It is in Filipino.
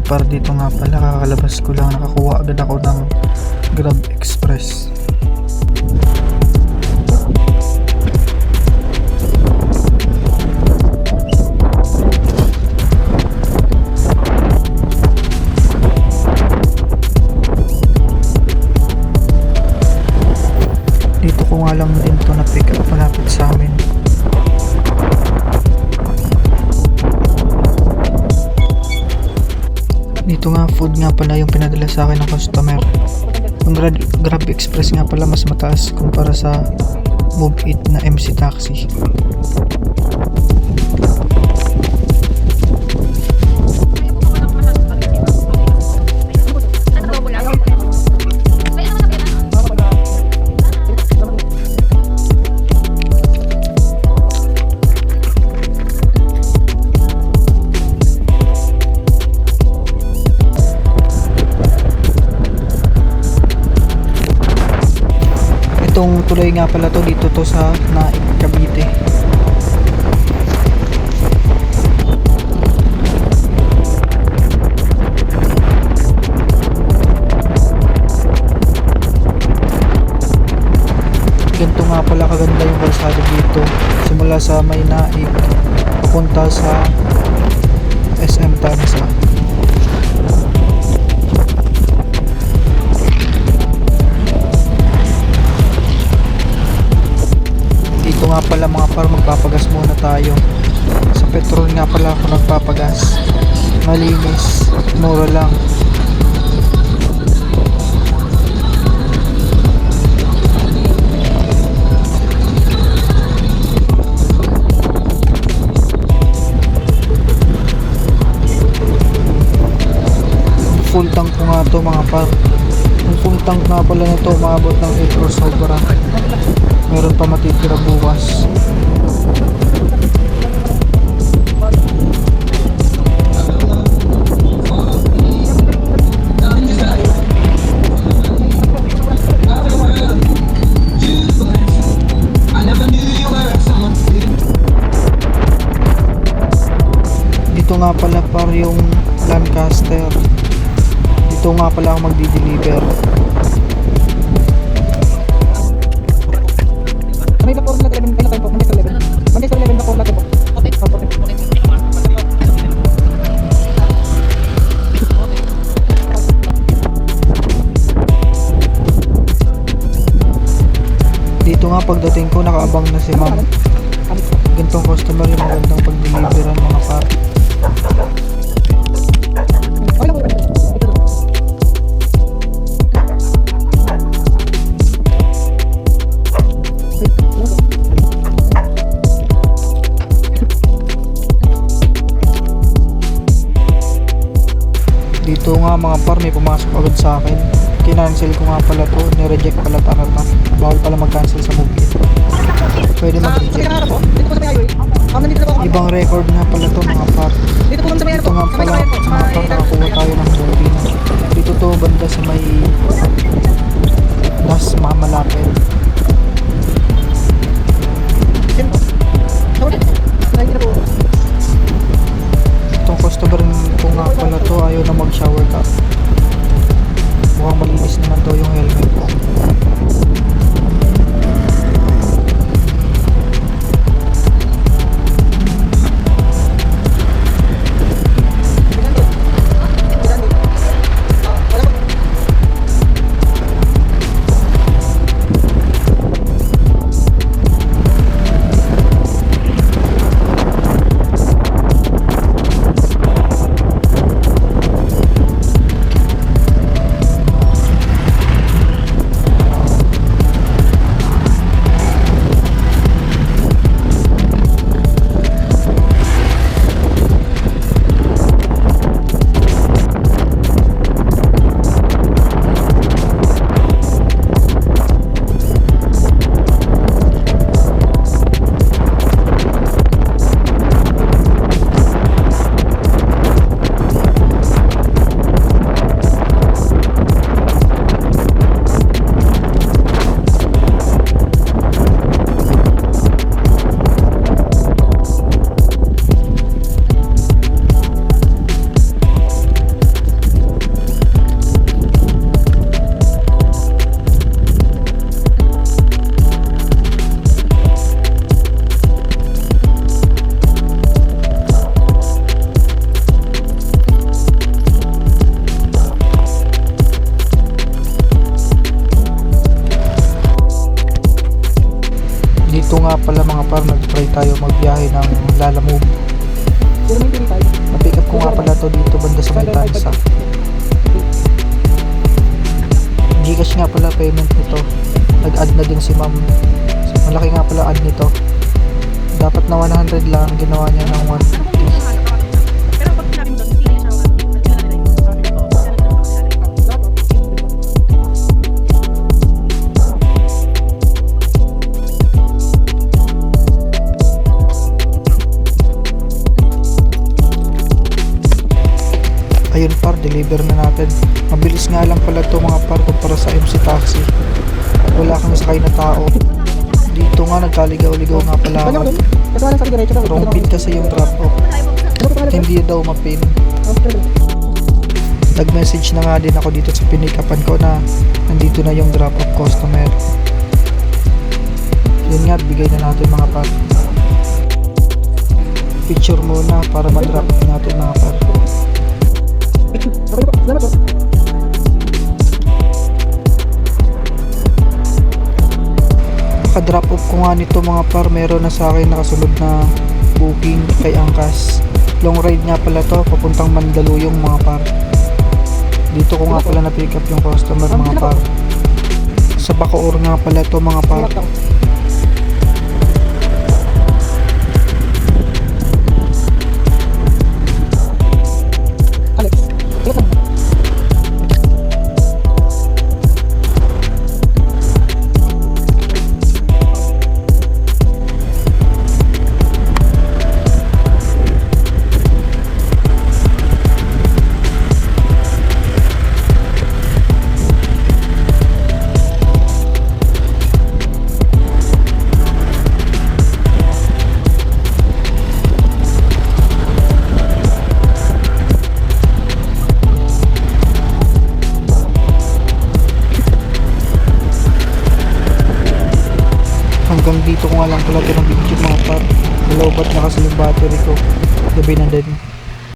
par, dito nga pala kakalabas ko lang, nakakuha agad ako ng Grab Express. Dito ko nga lang din to na pick up malapit sa amin. Dito nga food nga pala yung pinadala sa akin ng customer. Yung Grab Express nga pala mas mataas kumpara sa Move It na MC Taxi. Itong tuloy nga pala to, dito to sa Naik, Cavite. Ganito nga pala kaganda yung kalsada dito, simula sa may Naik papunta sa SM Tanza. Dito nga pala mga par, magpapagas muna tayo. Sa petrol nga pala ako nagpapagas. Malinis, mura lang. Full tank ko nga to mga par. Yung full tank nga pala nito umabot ng 8 or sobra. Meron pa matitira bukas. Dito nga pala par yung Lancaster. Dito nga pala ako magdi-deliver. Dito nga pagdating ko nakaabang na si ma'am. Gantong customer yung magandang pag-deliveran mga par. Dito nga mga par, may pumasok agad sa akin. Kinancel ko nga pala to, nireject pala tarata. Bawal pala mag-cancel sa Move-It. Pwede mag-reject. Ibang record nga pala to mga par. Dito nga pala mga par, nakakuha tayo ng movie. Dito to banda sa may Das Mamalapit. Itong customer ko nga pala to, ayaw na mag-shower cap. Mukhang malinis naman to yung helmet ko. nga pala mga par, nag-try tayo magbiyahe ng Lalamove. Na-pick up ko nga pala to dito banda sa may Tansa. Gcash nga pala payment nito. Nag-add na din si ma'am. Malaki nga pala add nito. Dapat na 100 lang, ginawa niya ng 150. Ayun par, deliver na natin. Mabilis nga lang pala to mga par kumpara sa MC Taxi. Wala kang sakay na tao. Dito nga nagkaligaw-ligaw nga pala ako. Wrong pin kasi yung drop off. Hindi daw mapin. Nag-message na nga din ako dito sa pinikapan ko na nandito na yung drop off customer. Yun nga, bigay na natin mga par. Picture muna para ma-drop off natin mga par. Naka-drop off ko nga nito mga par, meron na sa akin nakasunod na booking kay Angkas. Long ride nga pala to, papuntang Mandaluyong mga par. Dito ko nga pala na-pick up yung customer mga par. Sa Bacoor nga pala to mga par. Hanggang dito ko nga lang pala ito ng video mga par. Nalobat na kasi yung battery ko. Gabi na din.